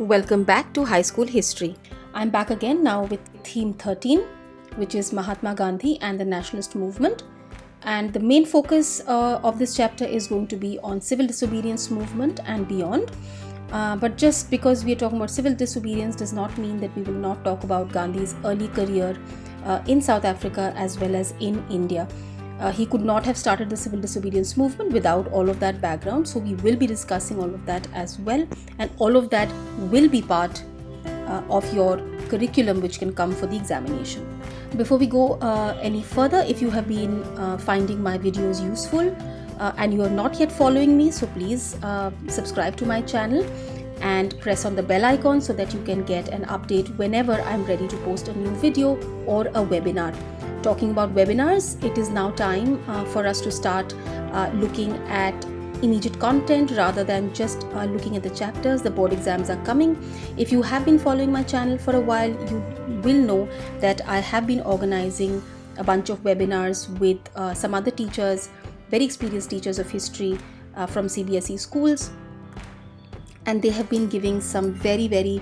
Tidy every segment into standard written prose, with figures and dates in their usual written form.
Welcome back to High School History. I'm back again now with theme 13, which is Mahatma Gandhi and the Nationalist Movement. And the main focus of this chapter is going to be on civil disobedience movement and beyond. But just because we are talking about civil disobedience does not mean that we will not talk about Gandhi's early career in South Africa as well as in India. He could not have started the civil disobedience movement without all of that background. So we will be discussing all of that as well. And all of that will be part of your curriculum which can come for the examination. Before we go any further, if you have been finding my videos useful and you are not yet following me, so please subscribe to my channel and press on the bell icon so that you can get an update whenever I'm ready to post a new video or a webinar. Talking about webinars, it is now time for us to start looking at immediate content rather than just looking at the chapters. The board exams are coming. If you have been following my channel for a while, you will know that I have been organizing a bunch of webinars with some other teachers, very experienced teachers of history from CBSE schools. And they have been giving some very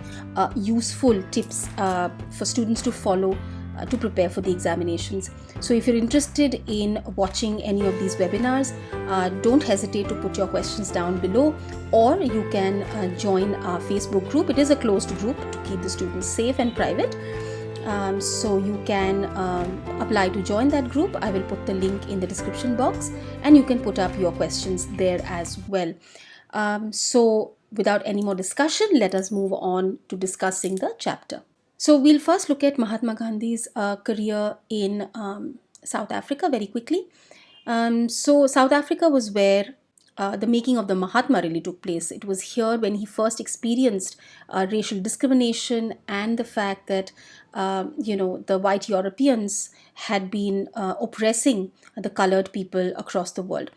useful tips for students to follow to prepare for the examinations. So if you're interested in watching any of these webinars, don't hesitate to put your questions down below, or you can join our Facebook group. It is a closed group to keep the students safe and private. So you can apply to join that group. I will put the link in the description box and you can put up your questions there as well. So without any more discussion, let us move on to discussing the chapter. So we'll first look at Mahatma Gandhi's career in South Africa very quickly. So South Africa was where the making of the Mahatma really took place. It was here when he first experienced racial discrimination and the fact that the white Europeans had been oppressing the colored people across the world.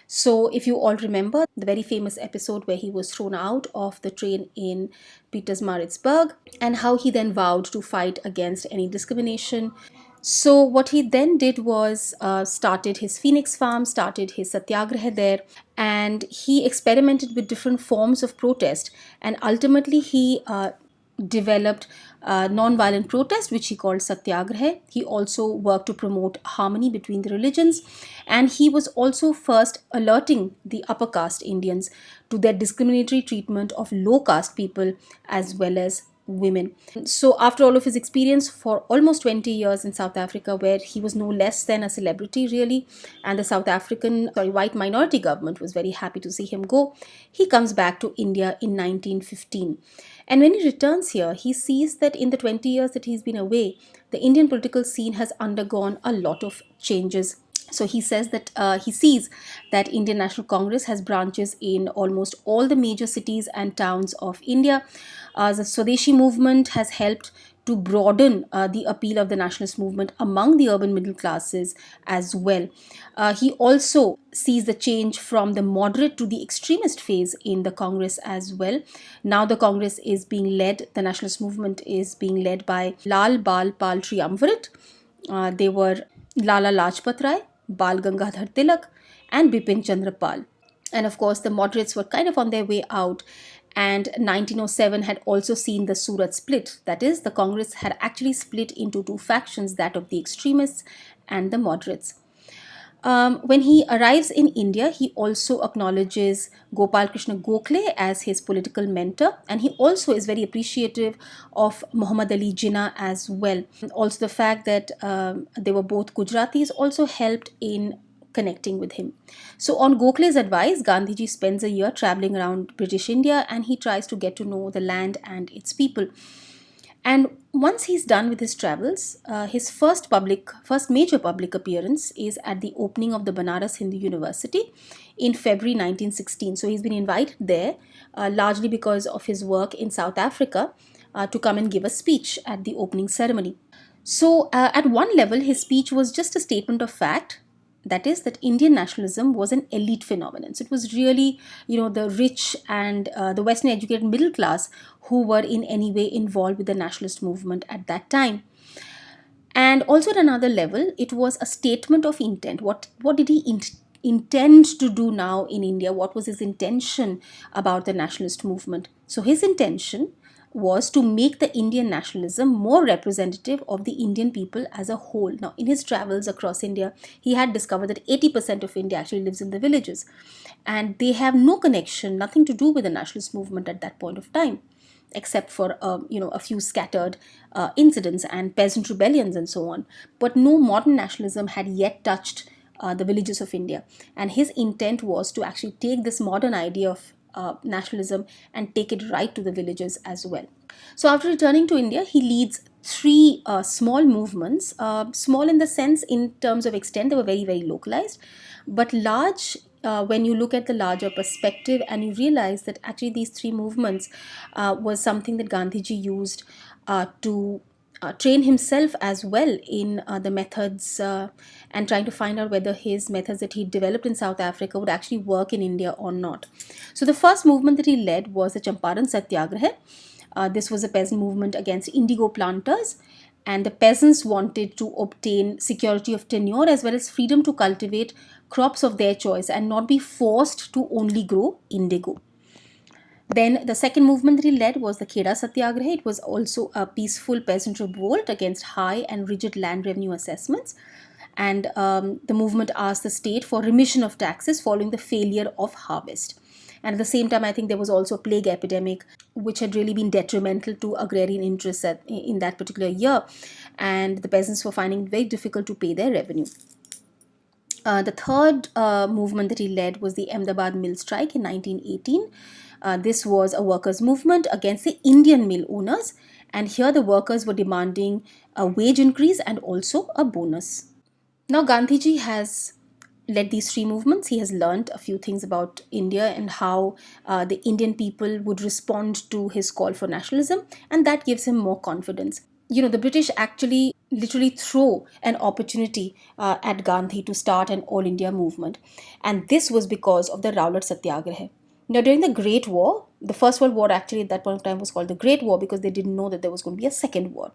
So if you all remember the very famous episode where he was thrown out of the train in Pietermaritzburg and how he then vowed to fight against any discrimination. So what he then did was started his Phoenix farm, started his satyagraha there, and he experimented with different forms of protest, and ultimately he developed non-violent protest, which he called satyagraha. He also worked to promote harmony between the religions, and he was also first alerting the upper caste Indians to their discriminatory treatment of low caste people as well as women. So after all of his experience for almost 20 years in South Africa, where he was no less than a celebrity really, and the South African white minority government was very happy to see him go, he comes back to India in 1915. And when he returns here, he sees that in the 20 years that he's been away, the Indian political scene has undergone a lot of changes. So he says that he sees that Indian National Congress has branches in almost all the major cities and towns of India. The Swadeshi movement has helped to broaden the appeal of the nationalist movement among the urban middle classes as well. He also sees the change from the moderate to the extremist phase in the Congress as well. Now the Congress is being led, the nationalist movement is being led by Lal Bal Pal Triumvirate. They were Lala Lajpat Rai, Bal Gangadhar Tilak and Bipin Chandra Pal. And of course the moderates were kind of on their way out, and 1907 had also seen the Surat split. That is, the Congress had actually split into two factions, that of the extremists and the moderates. When he arrives in India, he also acknowledges Gopal Krishna Gokhale as his political mentor, and he also is very appreciative of Muhammad Ali Jinnah as well. Also the fact that they were both Gujaratis also helped in connecting with him. So on Gokhale's advice, Gandhiji spends a year traveling around British India, and he tries to get to know the land and its people. And once he's done with his travels, his first major public appearance is at the opening of the Banaras Hindu University in February 1916. So he's been invited there largely because of his work in South Africa to come and give a speech at the opening ceremony. So at one level, his speech was just a statement of fact. That is, that Indian nationalism was an elite phenomenon. So it was really, the rich and the Western educated middle class who were in any way involved with the nationalist movement at that time. And also at another level, it was a statement of intent. What did he intend to do now in India? What was his intention about the nationalist movement? So his intention was to make the Indian nationalism more representative of the Indian people as a whole. Now, in his travels across India, he had discovered that 80% of India actually lives in the villages, and they have no connection, nothing to do with the nationalist movement at that point of time, except for a few scattered incidents and peasant rebellions and so on. But no modern nationalism had yet touched the villages of India, and his intent was to actually take this modern idea of nationalism and take it right to the villages as well. So after returning to India, he leads three small movements, small in the sense in terms of extent, they were very, very localized, but large when you look at the larger perspective and you realize that actually these three movements was something that Gandhiji used to train himself as well in the methods and trying to find out whether his methods that he developed in South Africa would actually work in India or not. So the first movement that he led was the Champaran Satyagraha. This was a peasant movement against indigo planters, and the peasants wanted to obtain security of tenure as well as freedom to cultivate crops of their choice and not be forced to only grow indigo. Then the second movement that he led was the Kheda Satyagraha. It was also a peaceful peasant revolt against high and rigid land revenue assessments. And the movement asked the state for remission of taxes following the failure of harvest. And at the same time, I think there was also a plague epidemic, which had really been detrimental to agrarian interests in that particular year. And the peasants were finding it very difficult to pay their revenue. The third movement that he led was the Ahmedabad mill strike in 1918. This was a workers' movement against the Indian mill owners, and here the workers were demanding a wage increase and also a bonus. Now, Gandhiji has led these three movements. He has learned a few things about India and how the Indian people would respond to his call for nationalism, and that gives him more confidence. The British actually literally throw an opportunity at Gandhi to start an all India movement, and this was because of the Rowlatt Satyagraha. Now, during the Great War, the First World War actually at that point of time was called the Great War because they didn't know that there was going to be a second war.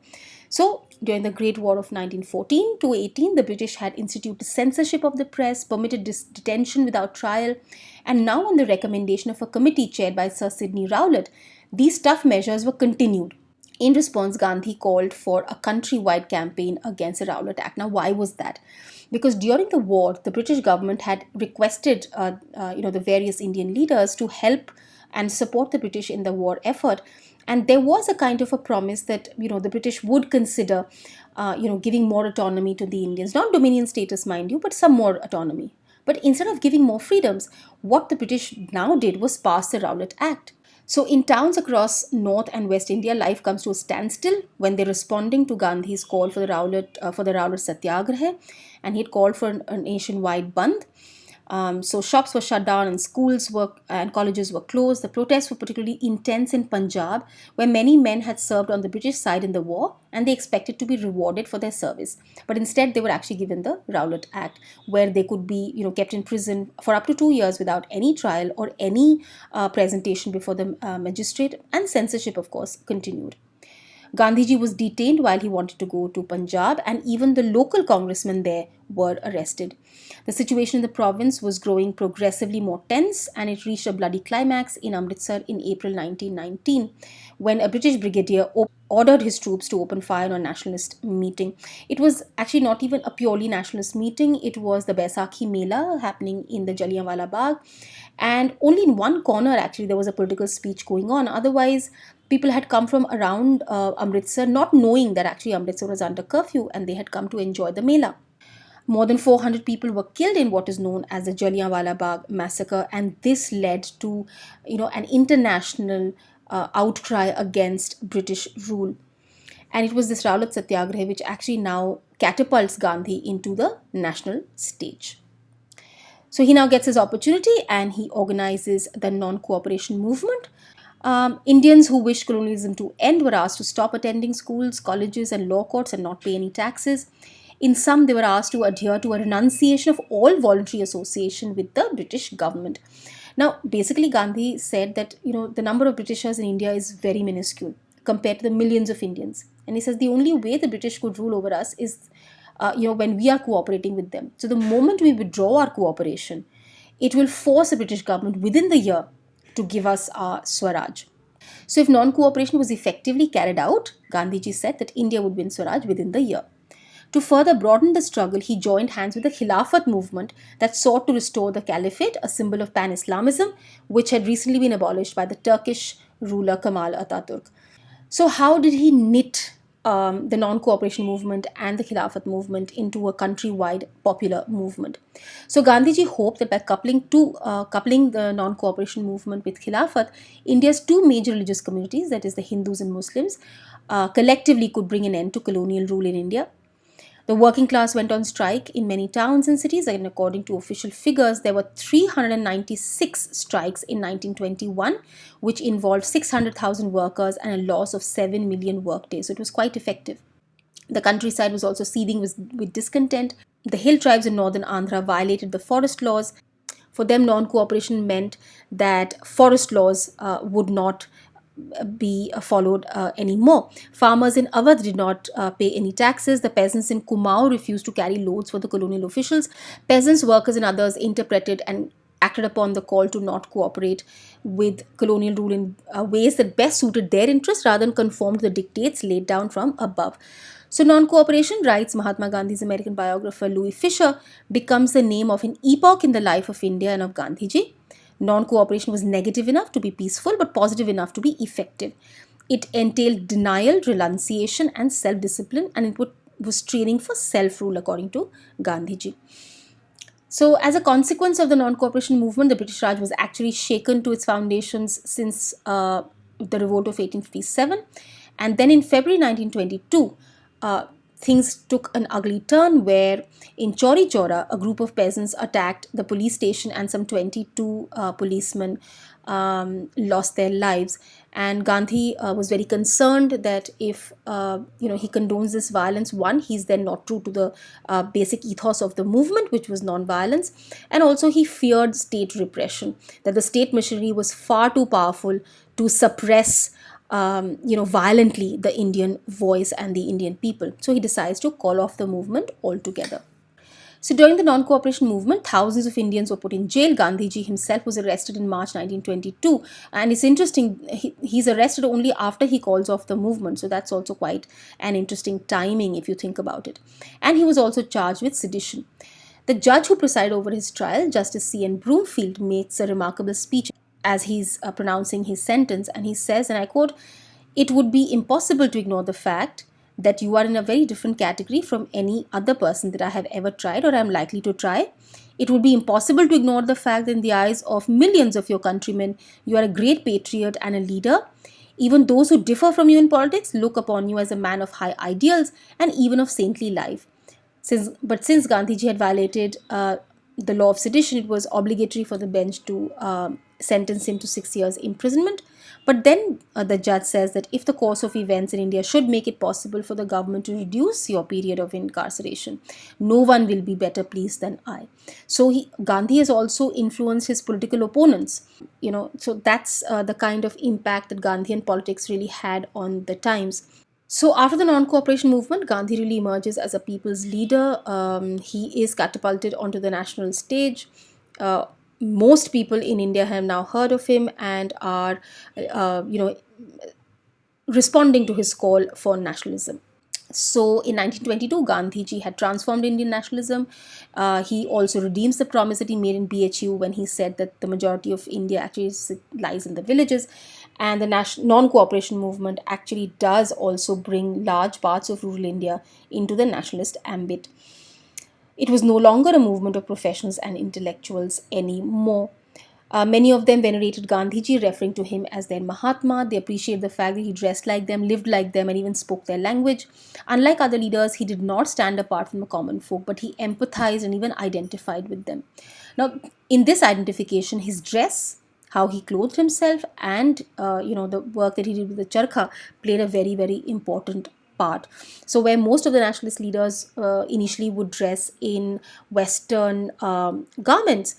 So, during the Great War of 1914 to 18, the British had instituted censorship of the press, permitted detention without trial, and now on the recommendation of a committee chaired by Sir Sidney Rowlatt, these tough measures were continued. In response, Gandhi called for a countrywide campaign against the Rowlatt Act. Now, why was that? Because during the war, the British government had requested, the various Indian leaders to help and support the British in the war effort, and there was a kind of a promise that the British would consider, giving more autonomy to the Indians, not dominion status, mind you, but some more autonomy. But instead of giving more freedoms, what the British now did was pass the Rowlatt Act. So in towns across North and West India, life comes to a standstill when they're responding to Gandhi's call for the Rowlatt Satyagraha, and he'd called for a nationwide bandh. So shops were shut down and schools and colleges were closed. The protests were particularly intense in Punjab, where many men had served on the British side in the war and they expected to be rewarded for their service. But instead, they were actually given the Rowlatt Act, where they could be kept in prison for up to 2 years without any trial or any presentation before the magistrate, and censorship, of course, continued. Gandhiji was detained while he wanted to go to Punjab, and even the local congressmen there were arrested. The situation in the province was growing progressively more tense, and it reached a bloody climax in Amritsar in April 1919, when a British brigadier ordered his troops to open fire on a nationalist meeting. It was actually not even a purely nationalist meeting. It was the Baisakhi Mela happening in the Jallianwala Bagh, and only in one corner actually there was a political speech going on. Otherwise, people had come from around Amritsar, not knowing that actually Amritsar was under curfew, and they had come to enjoy the Mela. More than 400 people were killed in what is known as the Jallianwala Bagh massacre, and this led to an international outcry against British rule. And it was this Rowlatt Satyagraha which actually now catapults Gandhi into the national stage. So he now gets his opportunity and he organizes the Non-Cooperation Movement. Indians who wished colonialism to end were asked to stop attending schools, colleges, and law courts and not pay any taxes. In some, they were asked to adhere to a renunciation of all voluntary association with the British government. Now, basically, Gandhi said that the number of Britishers in India is very minuscule compared to the millions of Indians. And he says the only way the British could rule over us is when we are cooperating with them. So the moment we withdraw our cooperation, it will force the British government within the year to give us our Swaraj. So if non-cooperation was effectively carried out, Gandhiji said that India would win Swaraj within the year. To further broaden the struggle, he joined hands with the Khilafat movement that sought to restore the caliphate, a symbol of pan-Islamism, which had recently been abolished by the Turkish ruler Kemal Ataturk. So, how did he knit the non-cooperation movement and the Khilafat movement into a countrywide popular movement? So, Gandhiji hoped that by coupling the non-cooperation movement with Khilafat, India's two major religious communities, that is the Hindus and Muslims, collectively could bring an end to colonial rule in India. The working class went on strike in many towns and cities, and according to official figures, there were 396 strikes in 1921, which involved 600,000 workers and a loss of 7 million workdays. So it was quite effective. The countryside was also seething with discontent. The hill tribes in northern Andhra violated the forest laws. For them, non cooperation meant that forest laws would not be followed anymore. Farmers in Awadh did not pay any taxes. The peasants in Kumaon refused to carry loads for the colonial officials. Peasants, workers, and others interpreted and acted upon the call to not cooperate with colonial rule in ways that best suited their interests rather than conform to the dictates laid down from above. So, non cooperation, writes Mahatma Gandhi's American biographer Louis Fisher, becomes the name of an epoch in the life of India and of Gandhiji. Non cooperation was negative enough to be peaceful, but positive enough to be effective. It entailed denial, renunciation, and self discipline, and was training for self rule, according to Gandhiji. So, as a consequence of the non cooperation movement, the British Raj was actually shaken to its foundations since the revolt of 1857. And then in February 1922, things took an ugly turn where in Chauri Chaura, a group of peasants attacked the police station and some 22 policemen lost their lives. And Gandhi was very concerned that if he condones this violence, one, he's then not true to the basic ethos of the movement, which was non-violence, and also he feared state repression, that the state machinery was far too powerful to suppress violently the Indian voice and the Indian people. So he decides to call off the movement altogether. So during the non-cooperation movement, thousands of Indians were put in jail. Gandhiji himself was arrested in March 1922. And it's interesting, he's arrested only after he calls off the movement. So that's also quite an interesting timing if you think about it. And he was also charged with sedition. The judge who presided over his trial, Justice C.N. Broomfield, makes a remarkable speech as he's pronouncing his sentence, and he says, and I quote, "It would be impossible to ignore the fact that you are in a very different category from any other person that I have ever tried or am likely to try. It would be impossible to ignore the fact that in the eyes of millions of your countrymen, you are a great patriot and a leader. Even those who differ from you in politics look upon you as a man of high ideals and even of saintly life." Since Gandhiji had violated the law of sedition, it was obligatory for the bench to sentence him to 6 years imprisonment. But then the judge says that if the course of events in India should make it possible for the government to reduce your period of incarceration, no one will be better pleased than I. So Gandhi has also influenced his political opponents. So that's the kind of impact that Gandhian politics really had on the times. So after the non-cooperation movement, Gandhi really emerges as a people's leader. He is catapulted onto the national stage. Most people in India have now heard of him and are, responding to his call for nationalism. So in 1922, Gandhiji had transformed Indian nationalism. He also redeems the promise that he made in BHU when he said that the majority of India actually lies in the villages. And the non-cooperation movement actually does also bring large parts of rural India into the nationalist ambit. It was no longer a movement of professionals and intellectuals anymore. Many of them venerated Gandhiji, referring to him as their Mahatma. They appreciated the fact that he dressed like them, lived like them, and even spoke their language. Unlike other leaders, he did not stand apart from the common folk, but he empathized and even identified with them. Now, in this identification, his dress, how he clothed himself, and the work that he did with the charkha played a very, very important part. So where most of the nationalist leaders initially would dress in Western garments,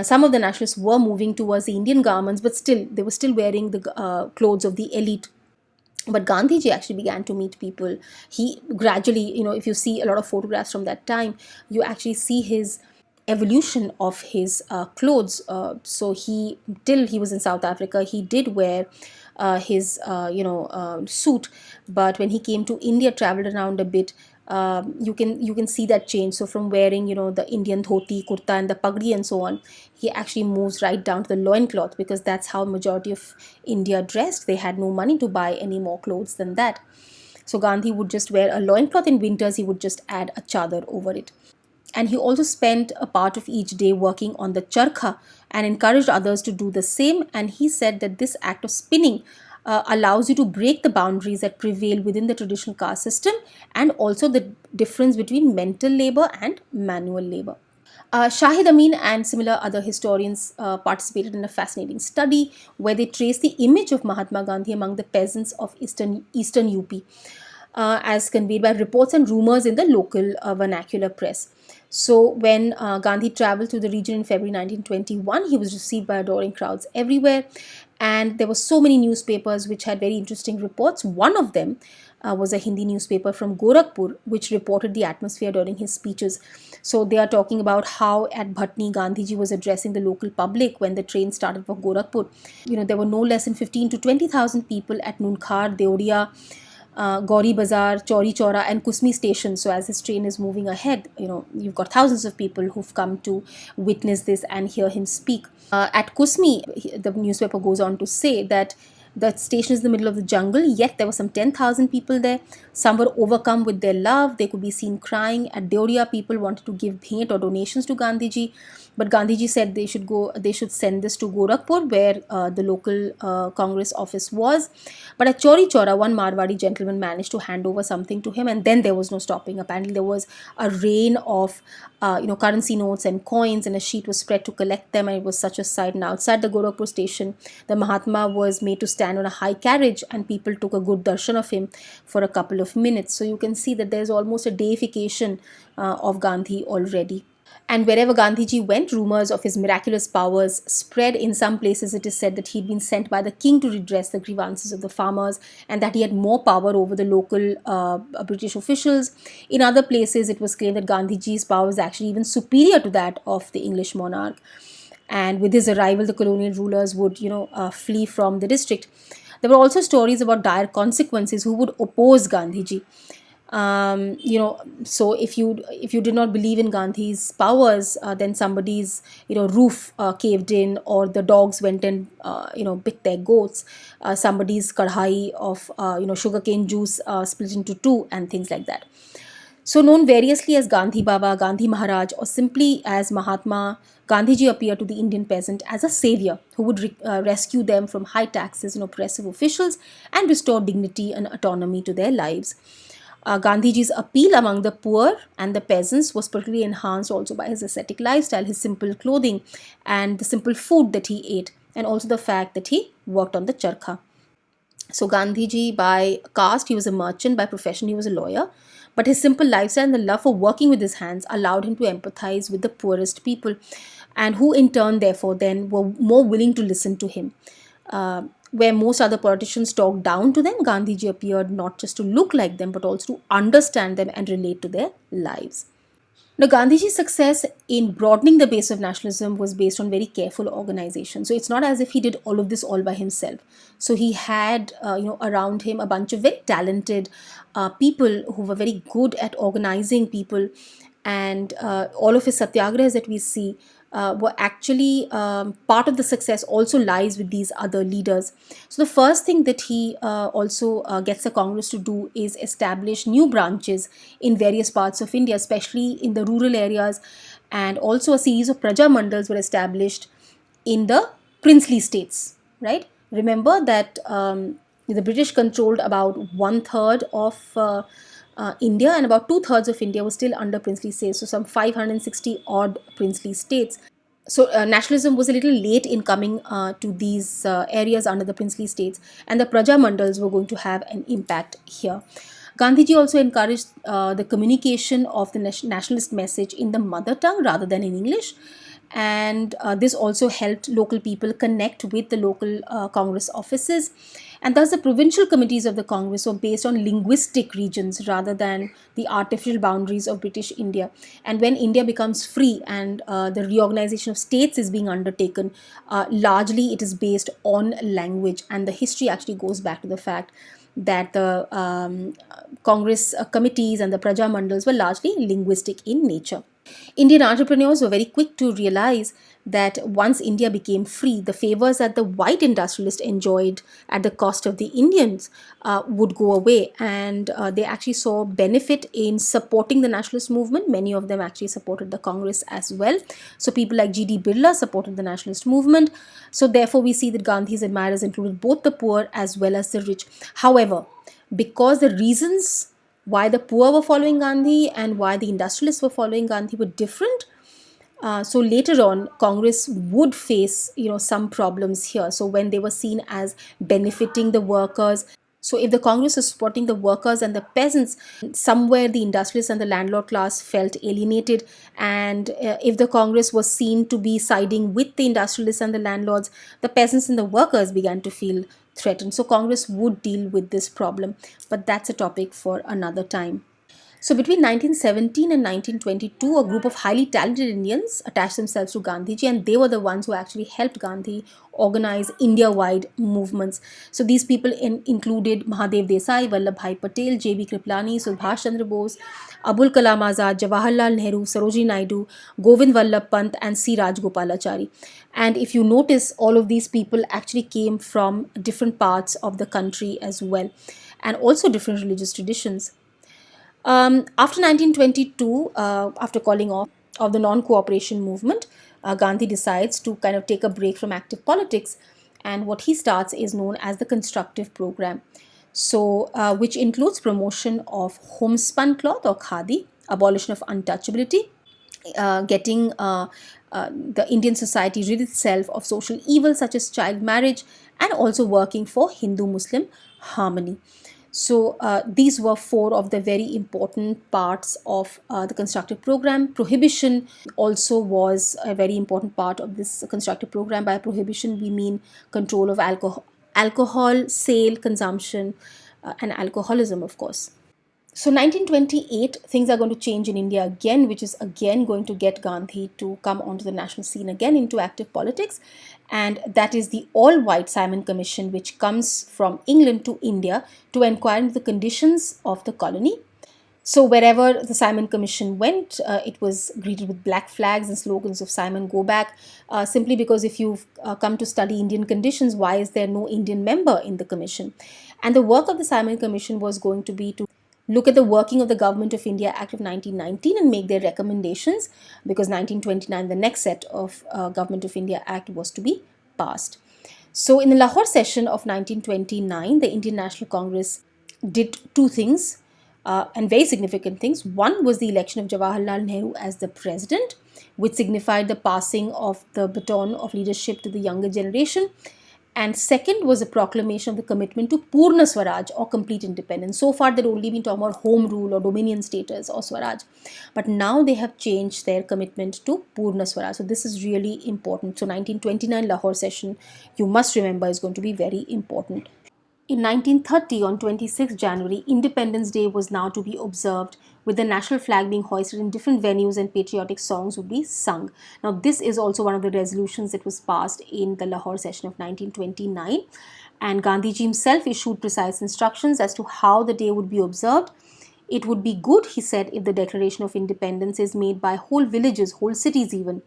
some of the nationalists were moving towards the Indian garments, but still they were still wearing the clothes of the elite. But Gandhiji actually began to meet people. He gradually, if you see a lot of photographs from that time, you actually see his evolution of his clothes. So he, till he was in South Africa, he did wear his suit, but when he came to India, traveled around a bit. You can see that change. So from wearing the Indian dhoti, kurta, and the pagdi and so on, he actually moves right down to the loincloth, because that's how majority of India dressed. They had no money to buy any more clothes than that. So Gandhi would just wear a loincloth. In winters, he would just add a chadar over it. And he also spent a part of each day working on the charkha and encouraged others to do the same. And he said that this act of spinning allows you to break the boundaries that prevail within the traditional caste system, and also the difference between mental labor and manual labor. Shahid Amin and similar other historians participated in a fascinating study where they traced the image of Mahatma Gandhi among the peasants of Eastern UP, as conveyed by reports and rumors in the local vernacular press. So, when Gandhi traveled to the region in February 1921, he was received by adoring crowds everywhere, and there were so many newspapers which had very interesting reports. One of them was a Hindi newspaper from Gorakhpur, which reported the atmosphere during his speeches. So they are talking about how at Bhatni, Gandhiji was addressing the local public when the train started for Gorakhpur. There were no less than 15 to 20,000 people at Nunkhar, Deodia, Gauri Bazar, Chauri Chaura, and Kusmi station. So as this train is moving ahead, you've got thousands of people who've come to witness this and hear him speak. At Kusmi, the newspaper goes on to say that the station is in the middle of the jungle, yet there were some 10,000 people there. Some were overcome with their love. They could be seen crying. At Deodia, people wanted to give bhaint or donations to Gandhiji. But Gandhiji said they should send this to Gorakhpur, where the local Congress office was. But at Chauri Chaura, one Marwadi gentleman managed to hand over something to him, and then there was no stopping. Apparently, there was a rain of currency notes and coins, and a sheet was spread to collect them, and it was such a sight. And outside the Gorakhpur station, the Mahatma was made to stand on a high carriage, and people took a good darshan of him for a couple of minutes. So you can see that there's almost a deification of Gandhi already. And wherever Gandhiji went, rumors of his miraculous powers spread. In some places, it is said that he'd been sent by the king to redress the grievances of the farmers, and that he had more power over the local British officials. In other places, it was claimed that Gandhiji's power was actually even superior to that of the English monarch. And with his arrival, the colonial rulers would, flee from the district. There were also stories about dire consequences who would oppose Gandhiji. So if you did not believe in Gandhi's powers, then somebody's roof caved in, or the dogs went and bit their goats. Somebody's kadhai of sugarcane juice split into two, and things like that. So known variously as Gandhi Baba, Gandhi Maharaj, or simply as Mahatma, Gandhiji appeared to the Indian peasant as a savior who would rescue them from high taxes and oppressive officials, and restore dignity and autonomy to their lives. Gandhiji's appeal among the poor and the peasants was particularly enhanced also by his ascetic lifestyle, his simple clothing, and the simple food that he ate, and also the fact that he worked on the charkha. So Gandhiji, by caste, he was a merchant. By profession, he was a lawyer. But his simple lifestyle and the love for working with his hands allowed him to empathize with the poorest people, and who in turn, therefore, then were more willing to listen to him. Where most other politicians talked down to them, Gandhiji appeared not just to look like them, but also to understand them and relate to their lives. Now, Gandhiji's success in broadening the base of nationalism was based on very careful organization. So it's not as if he did all of this all by himself. So he had, around him a bunch of very talented people who were very good at organizing people, and all of his satyagrahas that we see were actually part of the success also lies with these other leaders. So the first thing that he also gets the Congress to do is establish new branches in various parts of India, especially in the rural areas, and also a series of Praja Mandals were established in the princely states, right? Remember that the British controlled about 1/3 of India, and about 2/3 of India was still under princely states, so some 560 odd princely states. So nationalism was a little late in coming to these areas under the princely states, and the Praja Mandals were going to have an impact here. Gandhiji also encouraged the communication of the nationalist message in the mother tongue rather than in English, and this also helped local people connect with the local Congress offices. And thus, the provincial committees of the Congress were based on linguistic regions rather than the artificial boundaries of British India. And when India becomes free and the reorganization of states is being undertaken, largely it is based on language. And the history actually goes back to the fact that the Congress committees and the Praja Mandals were largely linguistic in nature. Indian entrepreneurs were very quick to realize that once India became free, the favors that the white industrialists enjoyed at the cost of the Indians would go away. And they actually saw benefit in supporting the nationalist movement. Many of them actually supported the Congress as well. So people like G.D. Birla supported the nationalist movement. So therefore, we see that Gandhi's admirers included both the poor as well as the rich. However, because the reasons why the poor were following Gandhi and why the industrialists were following Gandhi were different. So later on, Congress would face, some problems here. So when they were seen as benefiting the workers, so if the Congress was supporting the workers and the peasants, somewhere the industrialists and the landlord class felt alienated. And if the Congress was seen to be siding with the industrialists and the landlords, the peasants and the workers began to feel threatened. So Congress would deal with this problem, but that's a topic for another time. So between 1917 and 1922, a group of highly talented Indians attached themselves to Gandhiji, and they were the ones who actually helped Gandhi organize India-wide movements. So these people included Mahadev Desai, Vallabhbhai Patel, J.B. Kriplani, Subhash Chandra Bose, Abul Kalam Azad, Jawaharlal Nehru, Sarojini Naidu, Govind Vallabh Pant, and C. Rajgopalachari. And if you notice, all of these people actually came from different parts of the country as well, and also different religious traditions. After 1922, after calling off of the non-cooperation movement, Gandhi decides to kind of take a break from active politics, and what he starts is known as the Constructive Program. So, which includes promotion of homespun cloth or khadi, abolition of untouchability, getting the Indian society rid itself of social evils such as child marriage, and also working for Hindu-Muslim harmony. So these were four of the very important parts of the constructive program. Prohibition also was a very important part of this constructive program. By prohibition, we mean control of alcohol sale, consumption, and alcoholism, of course. So 1928, things are going to change in India again, which is again going to get Gandhi to come onto the national scene again into active politics. And that is the all-white Simon Commission, which comes from England to India to inquire into the conditions of the colony. So wherever the Simon Commission went, it was greeted with black flags and slogans of Simon Go Back, simply because if you've come to study Indian conditions, why is there no Indian member in the commission? And the work of the Simon Commission was going to be to look at the working of the Government of India Act of 1919 and make their recommendations, because 1929, the next set of Government of India Act was to be passed. So in the Lahore session of 1929, the Indian National Congress did two things, and very significant things. One was the election of Jawaharlal Nehru as the president, which signified the passing of the baton of leadership to the younger generation. And second was a proclamation of the commitment to Purna Swaraj or complete independence. So far, they'd only been talking about home rule or dominion status or Swaraj. But now they have changed their commitment to Purna Swaraj. So this is really important. So 1929 Lahore session, you must remember, is going to be very important. In 1930, on 26 January, Independence Day was now to be observed, with the national flag being hoisted in different venues and patriotic songs would be sung. Now, this is also one of the resolutions that was passed in the Lahore session of 1929. And Gandhiji himself issued precise instructions as to how the day would be observed. It would be good, he said, if the Declaration of Independence is made by whole villages, whole cities even,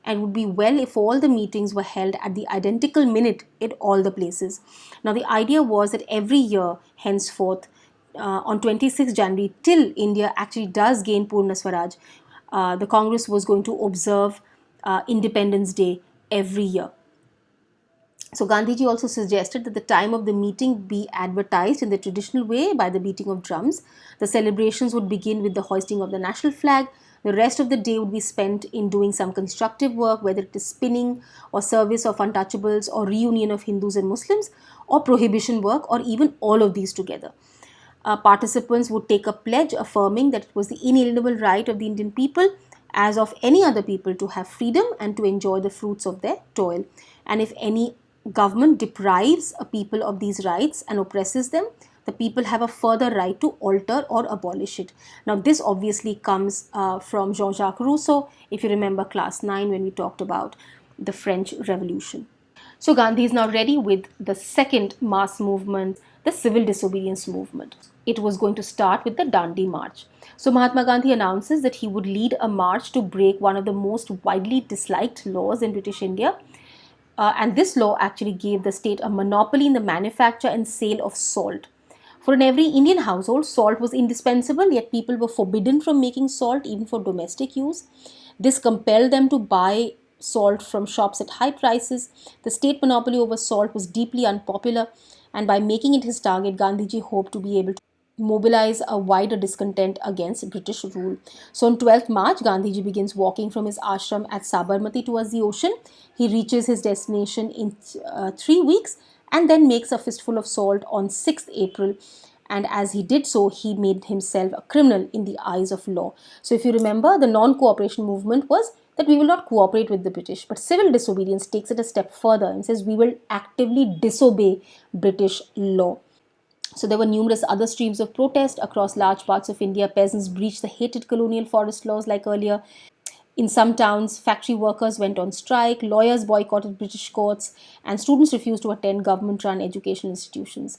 and would be well if all the meetings were held at the identical minute at all the places. Now, the idea was that every year henceforth, on 26 January, till India actually does gain Purna Swaraj, the Congress was going to observe Independence Day every year. So Gandhiji also suggested that the time of the meeting be advertised in the traditional way by the beating of drums. The celebrations would begin with the hoisting of the national flag. The rest of the day would be spent in doing some constructive work, whether it is spinning or service of untouchables or reunion of Hindus and Muslims or prohibition work or even all of these together. Participants would take a pledge affirming that it was the inalienable right of the Indian people as of any other people to have freedom and to enjoy the fruits of their toil. And if any government deprives a people of these rights and oppresses them, the people have a further right to alter or abolish it. Now, this obviously comes from Jean-Jacques Rousseau, if you remember class 9 when we talked about the French Revolution. So Gandhi is now ready with the second mass movement, the civil disobedience movement. It was going to start with the Dandi March. So Mahatma Gandhi announces that he would lead a march to break one of the most widely disliked laws in British India. And this law actually gave the state a monopoly in the manufacture and sale of salt. For in every Indian household, salt was indispensable, yet people were forbidden from making salt even for domestic use. This compelled them to buy salt from shops at high prices. The state monopoly over salt was deeply unpopular, and by making it his target, Gandhiji hoped to be able to mobilize a wider discontent against British rule. So on 12th March, Gandhiji begins walking from his ashram at Sabarmati towards the ocean. He reaches his destination in 3 weeks and then makes a fistful of salt on 6th April. And as he did so, he made himself a criminal in the eyes of law. So if you remember, the non-cooperation movement was that we will not cooperate with the British. But civil disobedience takes it a step further and says we will actively disobey British law. So there were numerous other streams of protest across large parts of India. Peasants breached the hated colonial forest laws like earlier. In some towns, factory workers went on strike, lawyers boycotted British courts, and students refused to attend government-run educational institutions.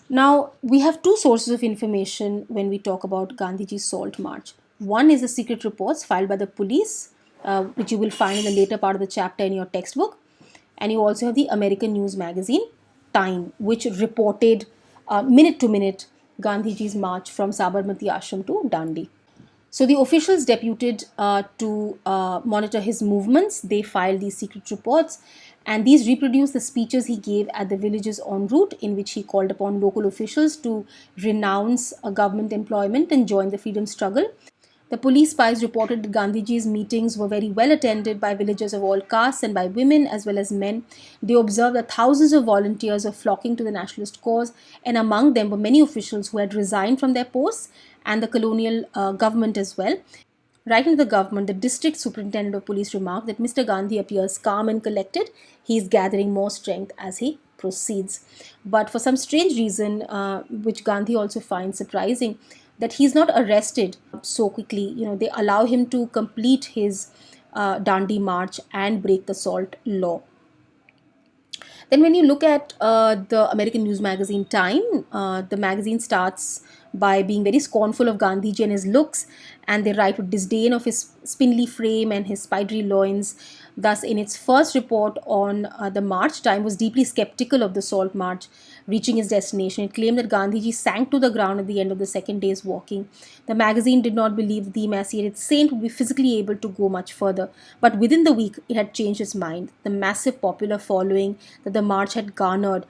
Now, we have two sources of information when we talk about Gandhiji's Salt March. One is the secret reports filed by the police, which you will find in the later part of the chapter in your textbook. And you also have the American news magazine, Time, which reported minute to minute Gandhiji's march from Sabarmati Ashram to Dandi. So the officials deputed to monitor his movements, they filed these secret reports, and these reproduce the speeches he gave at the villages en route, in which he called upon local officials to renounce government employment and join the freedom struggle. The police spies reported that Gandhiji's meetings were very well attended by villagers of all castes and by women as well as men. They observed that thousands of volunteers were flocking to the nationalist cause, and among them were many officials who had resigned from their posts and the colonial government as well. Writing to the government, the district superintendent of police remarked that Mr. Gandhi appears calm and collected. He is gathering more strength as he proceeds. But for some strange reason, which Gandhi also finds surprising, that he's not arrested so quickly. They allow him to complete his Dandi march and break the salt law. Then when you look at the American news magazine Time, the magazine starts by being very scornful of Gandhiji and his looks, and they write with disdain of his spindly frame and his spidery loins. Thus, in its first report on the march, Time was deeply skeptical of the Salt March reaching its destination. It claimed that Gandhiji sank to the ground at the end of the second day's walking. The magazine did not believe that the emaciated saint would be physically able to go much further, but within the week, it had changed its mind. The massive popular following that the march had garnered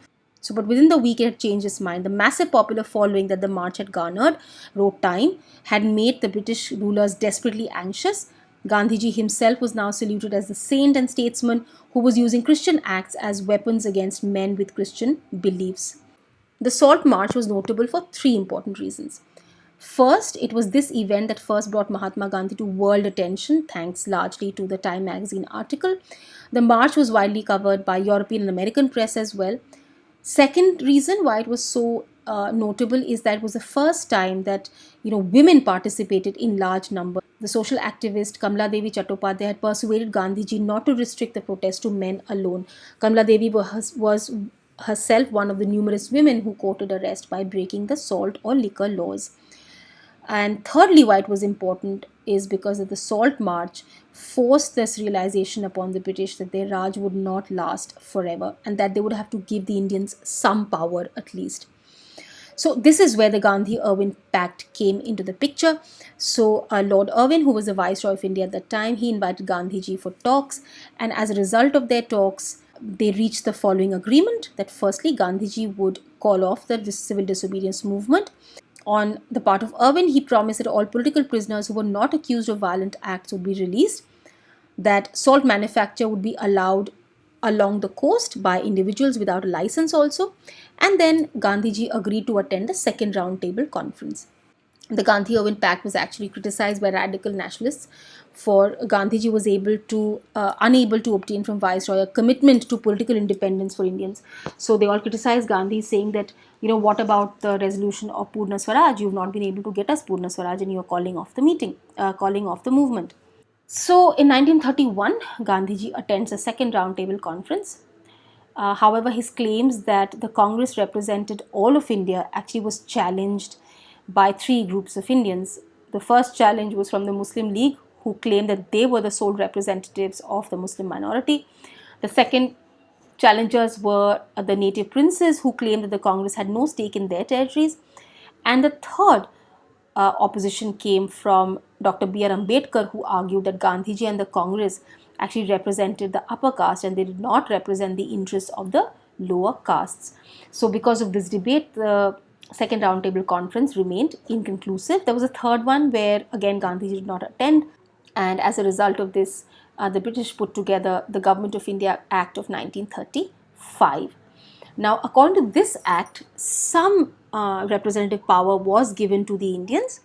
but within the week, it had changed its mind. The massive popular following that the march had garnered, wrote Time, had made the British rulers desperately anxious. Gandhiji himself was now saluted as the saint and statesman who was using Christian acts as weapons against men with Christian beliefs. The Salt March was notable for three important reasons. First, it was this event that first brought Mahatma Gandhi to world attention, thanks largely to the Time magazine article. The march was widely covered by European and American press as well. Second reason why it was so notable is that it was the first time that women participated in large numbers. The social activist Kamala Devi Chattopadhyay had persuaded Gandhiji not to restrict the protest to men alone. Kamala Devi was herself one of the numerous women who courted arrest by breaking the salt or liquor laws. And thirdly, why it was important is because of the Salt March forced this realization upon the British that their Raj would not last forever and that they would have to give the Indians some power at least. So this is where the Gandhi-Irwin Pact came into the picture. So Lord Irwin, who was the Viceroy of India at that time, he invited Gandhiji for talks, and as a result of their talks, they reached the following agreement that firstly, Gandhiji would call off the civil disobedience movement. On the part of Irwin, he promised that all political prisoners who were not accused of violent acts would be released, that salt manufacture would be allowed along the coast by individuals without a license also, and then Gandhiji agreed to attend the second round table conference. The Gandhi-Irwin Pact was actually criticized by radical nationalists for Gandhiji was unable to obtain from Viceroy a commitment to political independence for Indians. So they all criticized Gandhi, saying that, what about the resolution of Purna Swaraj? You've not been able to get us Purna Swaraj, and you're calling off the meeting, calling off the movement. So in 1931, Gandhiji attends a second roundtable conference. However, his claims that the Congress represented all of India actually was challenged by three groups of Indians. The first challenge was from the Muslim League, who claimed that they were the sole representatives of the Muslim minority. The second challengers were the native princes, who claimed that the Congress had no stake in their territories. And the third opposition came from Dr. B.R. Ambedkar, who argued that Gandhiji and the Congress actually represented the upper caste and they did not represent the interests of the lower castes. So, because of this debate, the second roundtable conference remained inconclusive. There was a third one where again Gandhiji did not attend, and as a result of this, the British put together the Government of India Act of 1935. Now, according to this act, some representative power was given to the Indians.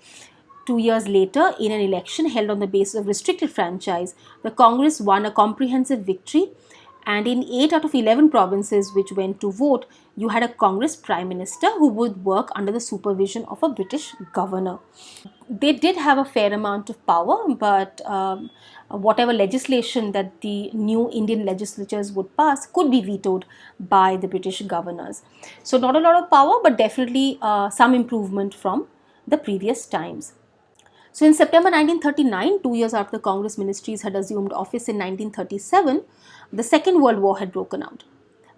2 years later, in an election held on the basis of restricted franchise, the Congress won a comprehensive victory. And in 8 out of 11 provinces which went to vote, you had a Congress Prime Minister who would work under the supervision of a British governor. They did have a fair amount of power, but whatever legislation that the new Indian legislatures would pass could be vetoed by the British governors. So, not a lot of power, but definitely some improvement from the previous times. So, in September 1939, 2 years after the Congress ministries had assumed office in 1937, the Second World War had broken out.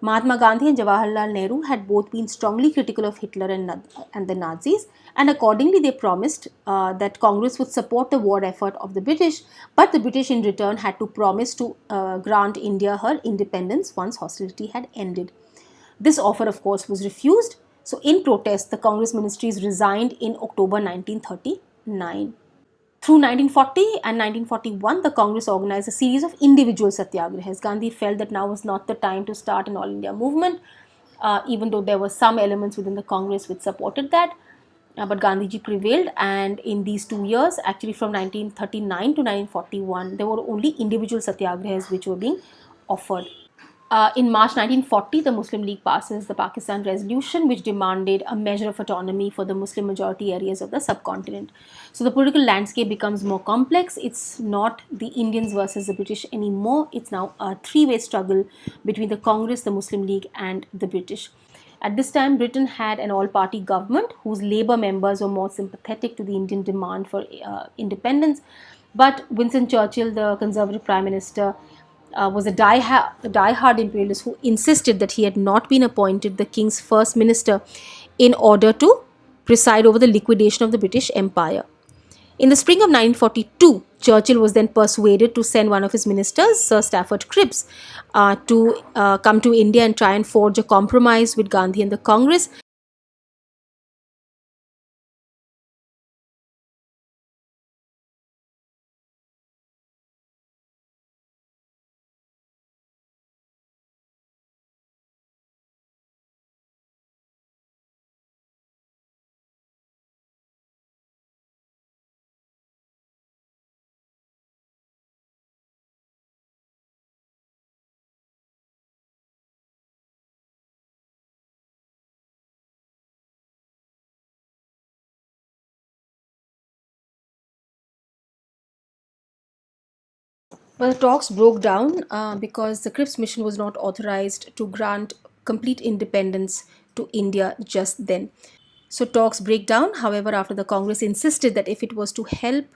Mahatma Gandhi and Jawaharlal Nehru had both been strongly critical of Hitler and the Nazis, and accordingly they promised that Congress would support the war effort of the British, but the British in return had to promise to grant India her independence once hostility had ended. This offer, of course, was refused. So, in protest, the Congress ministries resigned in October 1939. Through 1940 and 1941, the Congress organized a series of individual satyagrahas. Gandhi felt that now was not the time to start an all India movement, even though there were some elements within the Congress which supported that. But Gandhiji prevailed, and in these 2 years, actually from 1939 to 1941, there were only individual satyagrahas which were being offered. In March 1940, the Muslim League passes the Pakistan Resolution, which demanded a measure of autonomy for the Muslim majority areas of the subcontinent. So the political landscape becomes more complex. It's not the Indians versus the British anymore. It's now a three-way struggle between the Congress, the Muslim League, and the British. At this time, Britain had an all-party government whose Labour members were more sympathetic to the Indian demand for independence. But Winston Churchill, the Conservative Prime Minister, was a die-hard imperialist who insisted that he had not been appointed the king's first minister in order to preside over the liquidation of the British Empire. In the spring of 1942, Churchill was then persuaded to send one of his ministers, Sir Stafford Cripps, to come to India and try and forge a compromise with Gandhi and the Congress. But the talks broke down because the Cripps mission was not authorized to grant complete independence to India just then. So talks break down. However, after the Congress insisted that if it was to help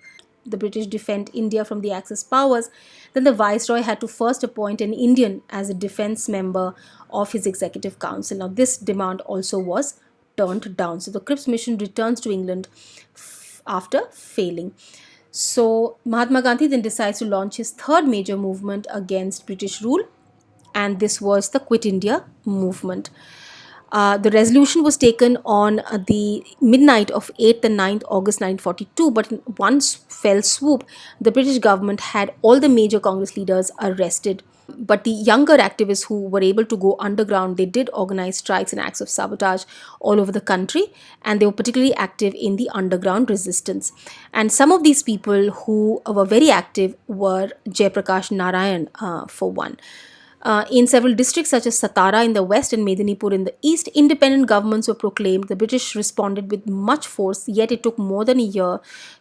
the British defend India from the Axis powers, then the Viceroy had to first appoint an Indian as a defense member of his executive council. Now, this demand also was turned down. So the Cripps mission returns to England after failing. So Mahatma Gandhi then decides to launch his third major movement against British rule, and this was the Quit India movement. The resolution was taken on the midnight of 8th and 9th August 1942, but in one fell swoop, the British government had all the major Congress leaders arrested. But the younger activists who were able to go underground, they did organize strikes and acts of sabotage all over the country, and they were particularly active in the underground resistance. And some of these people who were very active were Jayaprakash Narayan, for one. In several districts such as Satara in the west and Medinipur in the east, independent governments were proclaimed. The British responded with much force, yet it took more than a year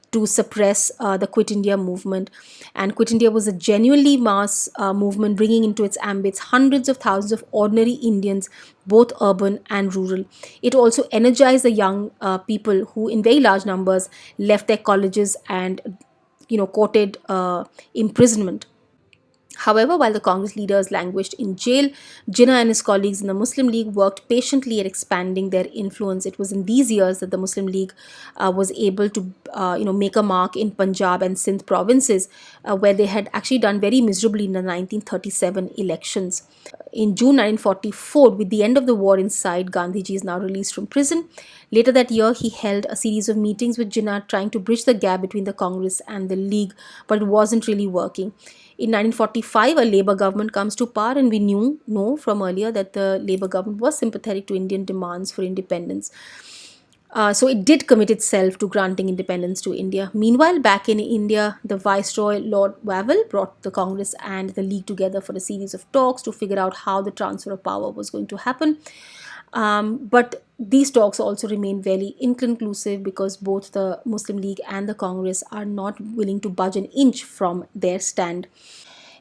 to suppress the Quit India movement. And Quit India was a genuinely mass movement, bringing into its ambits hundreds of thousands of ordinary Indians, both urban and rural. It also energized the young people who, in very large numbers, left their colleges and courted imprisonment. However, while the Congress leaders languished in jail, Jinnah and his colleagues in the Muslim League worked patiently at expanding their influence. It was in these years that the Muslim League was able to, make a mark in Punjab and Sindh provinces, where they had actually done very miserably in the 1937 elections. In June 1944, with the end of the war in sight, Gandhiji is now released from prison. Later that year, he held a series of meetings with Jinnah, trying to bridge the gap between the Congress and the League, but it wasn't really working. In 1945, a Labour government comes to power, and we know from earlier that the Labour government was sympathetic to Indian demands for independence. So it did commit itself to granting independence to India. Meanwhile, back in India, the Viceroy Lord Wavell brought the Congress and the League together for a series of talks to figure out how the transfer of power was going to happen. But these talks also remain very inconclusive because both the Muslim League and the Congress are not willing to budge an inch from their stand.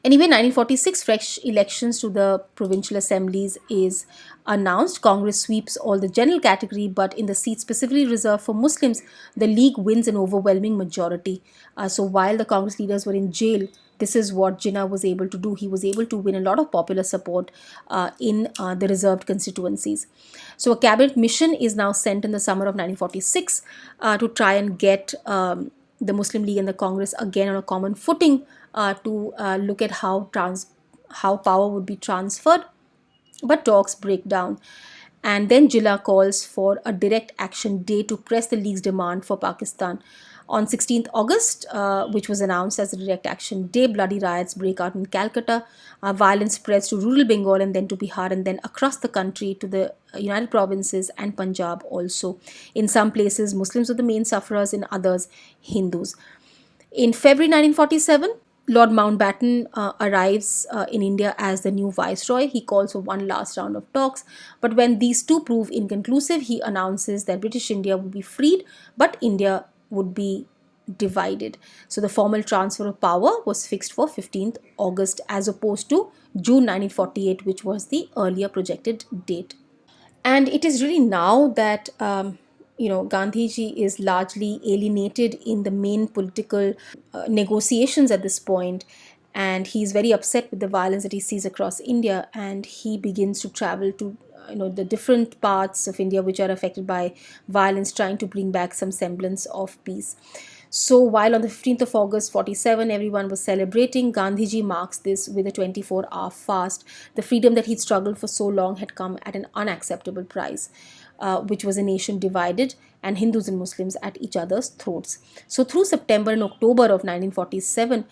Anyway, 1946, fresh elections to the provincial assemblies is announced. Congress sweeps all the general category, but in the seats specifically reserved for Muslims, the League wins an overwhelming majority. So while the Congress leaders were in jail, this is what Jinnah was able to do. He was able to win a lot of popular support in the reserved constituencies. So a cabinet mission is now sent in the summer of 1946 to try and get the Muslim League and the Congress again on a common footing, to look at how power would be transferred. But talks break down. And then Jinnah calls for a direct action day to press the League's demand for Pakistan. On 16th August, which was announced as the Direct Action Day, bloody riots break out in Calcutta. Violence spreads to rural Bengal and then to Bihar and then across the country to the United Provinces and Punjab also. In some places, Muslims were the main sufferers, in others, Hindus. In February 1947, Lord Mountbatten arrives in India as the new viceroy. He calls for one last round of talks, but when these two prove inconclusive, he announces that British India would be freed, but India would be divided. So the formal transfer of power was fixed for 15th August as opposed to June 1948, which was the earlier projected date. And it is really now that Gandhiji is largely alienated in the main political negotiations at this point, and he's very upset with the violence that he sees across India, and he begins to travel to the different parts of India which are affected by violence, trying to bring back some semblance of peace. So while on the 15th of August 47 everyone was celebrating, Gandhiji marks this with a 24-hour fast. The freedom that he'd struggled for so long had come at an unacceptable price, which was a nation divided and Hindus and Muslims at each other's throats. So through September and October of 1947,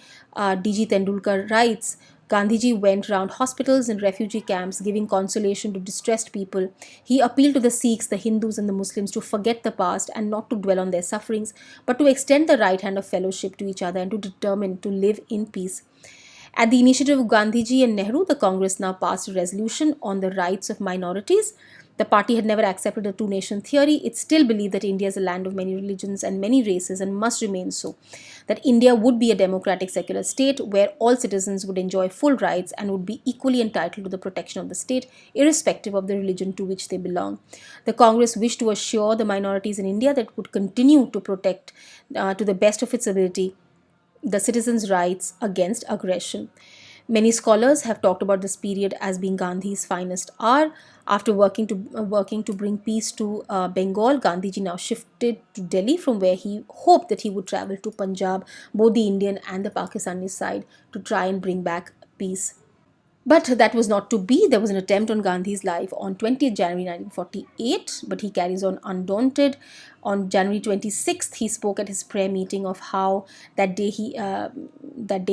D.G. Tendulkar writes, Gandhiji went round hospitals and refugee camps giving consolation to distressed people. He appealed to the Sikhs, the Hindus and the Muslims to forget the past and not to dwell on their sufferings, but to extend the right hand of fellowship to each other and to determine to live in peace. At the initiative of Gandhiji and Nehru, the Congress now passed a resolution on the rights of minorities. The party had never accepted a two-nation theory. It still believed that India is a land of many religions and many races and must remain so. That India would be a democratic secular state where all citizens would enjoy full rights and would be equally entitled to the protection of the state, irrespective of the religion to which they belong. The Congress wished to assure the minorities in India that it would continue to protect, to the best of its ability, the citizens' rights against aggression. Many scholars have talked about this period as being Gandhi's finest hour. After working to bring peace to Bengal, Gandhiji now shifted to Delhi, from where he hoped that he would travel to Punjab, both the Indian and the Pakistani side, to try and bring back peace. But that was not to be. There was an attempt on Gandhi's life on 20th January 1948, but he carries on undaunted. On January 26th, he spoke at his prayer meeting of how that day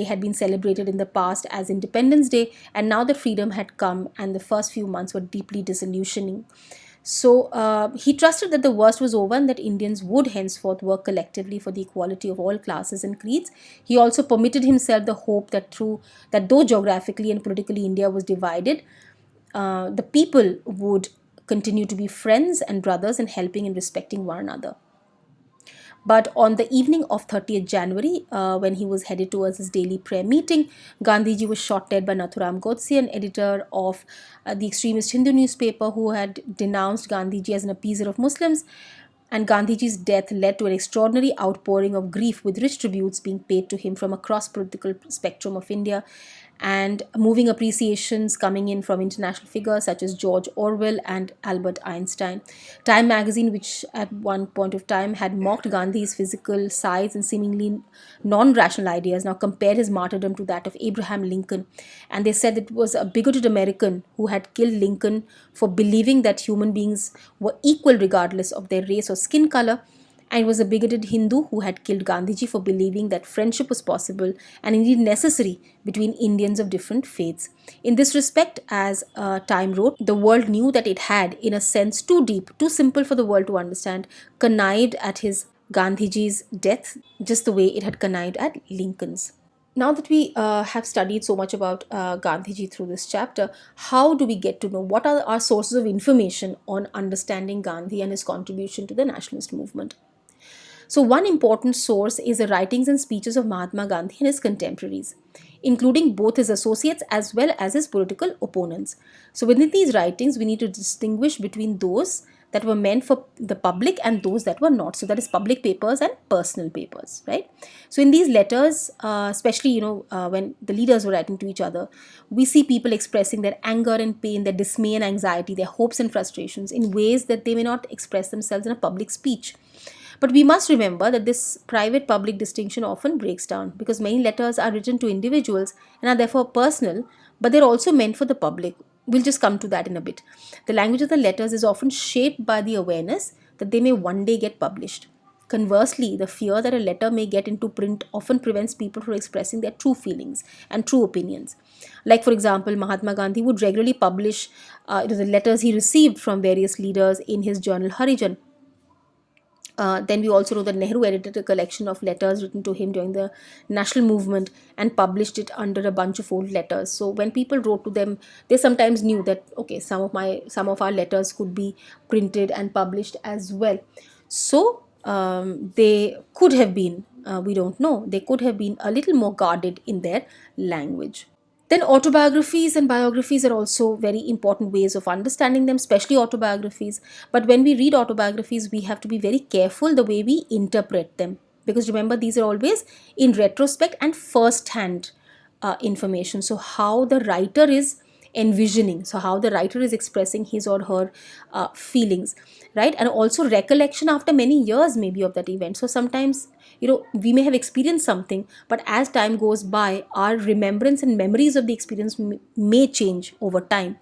had been celebrated in the past as Independence Day, and now that freedom had come, and the first few months were deeply disillusioning. So he trusted that the worst was over and that Indians would henceforth work collectively for the equality of all classes and creeds. He also permitted himself the hope that though geographically and politically India was divided, the people would continue to be friends and brothers and helping and respecting one another. But on the evening of 30th January, when he was headed towards his daily prayer meeting, Gandhiji was shot dead by Nathuram Godse, an editor of the extremist Hindu newspaper who had denounced Gandhiji as an appeaser of Muslims. And Gandhiji's death led to an extraordinary outpouring of grief, with rich tributes being paid to him from across political spectrum of India, and moving appreciations coming in from international figures such as George Orwell and Albert Einstein. Time magazine, which at one point of time had mocked Gandhi's physical size and seemingly non-rational ideas, now compared his martyrdom to that of Abraham Lincoln. And they said it was a bigoted American who had killed Lincoln for believing that human beings were equal regardless of their race or skin color, and it was a bigoted Hindu who had killed Gandhiji for believing that friendship was possible and indeed necessary between Indians of different faiths. In this respect, as Time wrote, the world knew that it had, in a sense too deep, too simple for the world to understand, connived at his Gandhiji's death, just the way it had connived at Lincoln's. Now that we have studied so much about Gandhiji through this chapter, how do we get to know what are our sources of information on understanding Gandhi and his contribution to the nationalist movement? So, one important source is the writings and speeches of Mahatma Gandhi and his contemporaries, including both his associates as well as his political opponents. So, within these writings, we need to distinguish between those that were meant for the public and those that were not. So, that is public papers and personal papers, right? So, in these letters, especially, when the leaders were writing to each other, we see people expressing their anger and pain, their dismay and anxiety, their hopes and frustrations in ways that they may not express themselves in a public speech. But we must remember that this private public distinction often breaks down because many letters are written to individuals and are therefore personal, but they're also meant for the public. We'll just come to that in a bit. The language of the letters is often shaped by the awareness that they may one day get published. Conversely, the fear that a letter may get into print often prevents people from expressing their true feelings and true opinions. Like, for example, Mahatma Gandhi would regularly publish the letters he received from various leaders in his journal Harijan. Then we also know that Nehru edited a collection of letters written to him during the national movement and published it under a bunch of old letters. So when people wrote to them, they sometimes knew that okay, some of our letters could be printed and published as well. So they could have been, we don't know, they could have been a little more guarded in their language. Then autobiographies and biographies are also very important ways of understanding them, especially autobiographies. But when we read autobiographies, we have to be very careful the way we interpret them. Because remember, these are always in retrospect and first-hand information. So how the writer is envisioning, so how the writer is expressing his or her feelings, right? And also recollection after many years maybe of that event. So sometimes we may have experienced something, but as time goes by, our remembrance and memories of the experience may change over time.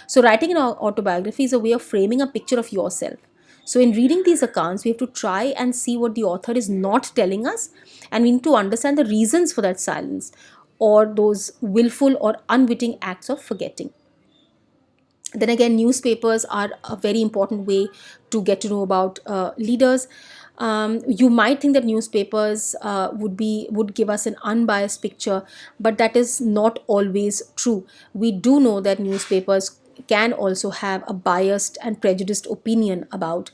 So writing an autobiography is a way of framing a picture of yourself. So in reading these accounts, we have to try and see what the author is not telling us, and we need to understand the reasons for that silence or those willful or unwitting acts of forgetting. Then again, newspapers are a very important way to get to know about leaders. You might think that newspapers would give us an unbiased picture, but that is not always true. We do know that newspapers can also have a biased and prejudiced opinion about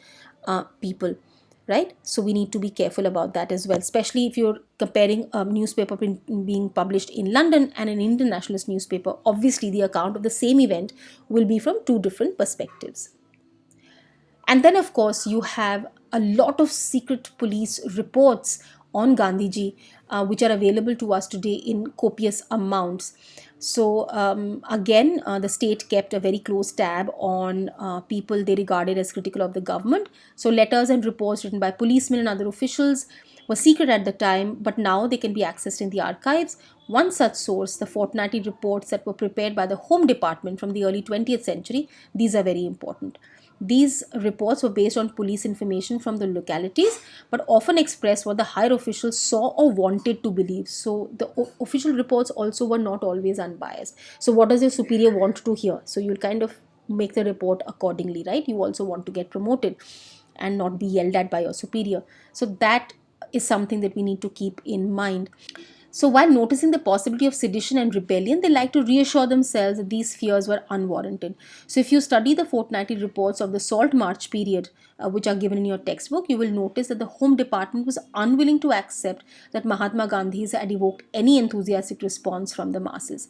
people, right? So we need to be careful about that as well, especially if you're comparing a newspaper being published in London and an internationalist newspaper. Obviously, the account of the same event will be from two different perspectives. And then, of course, you have a lot of secret police reports on Gandhiji, which are available to us today in copious amounts. So again, the state kept a very close tab on people they regarded as critical of the government. So letters and reports written by policemen and other officials were secret at the time, but now they can be accessed in the archives. One such source, the fortnightly reports that were prepared by the Home Department from the early 20th century, these are very important. These reports were based on police information from the localities, but often expressed what the higher officials saw or wanted to believe. So the official reports also were not always unbiased. So what does your superior want to hear? So you'll kind of make the report accordingly, right? You also want to get promoted and not be yelled at by your superior. So that is something that we need to keep in mind. So while noticing the possibility of sedition and rebellion, they like to reassure themselves that these fears were unwarranted. So if you study the fortnightly reports of the Salt March period, which are given in your textbook, you will notice that the Home Department was unwilling to accept that Mahatma Gandhi had evoked any enthusiastic response from the masses.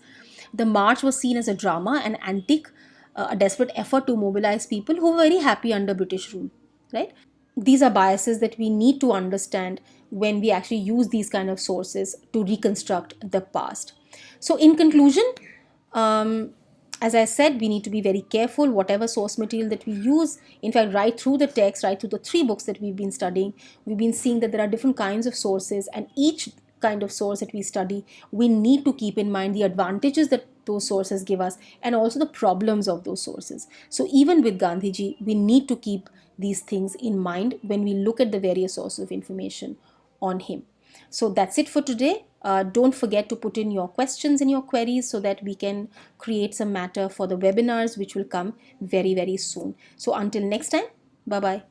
The march was seen as a drama, an antic, a desperate effort to mobilize people who were very happy under British rule, right? These are biases that we need to understand when we actually use these kind of sources to reconstruct the past. So in conclusion, um, as I said, we need to be very careful whatever source material that we use. In fact, right through the text, right through the 3 books that we've been studying, we've been seeing that there are different kinds of sources, and each kind of source that we study, we need to keep in mind the advantages that those sources give us and also the problems of those sources. So even with Gandhiji, we need to keep these things in mind when we look at the various sources of information on him. So that's it for today. Don't forget to put in your questions and your queries so that we can create some matter for the webinars which will come very, very soon. So until next time, bye-bye.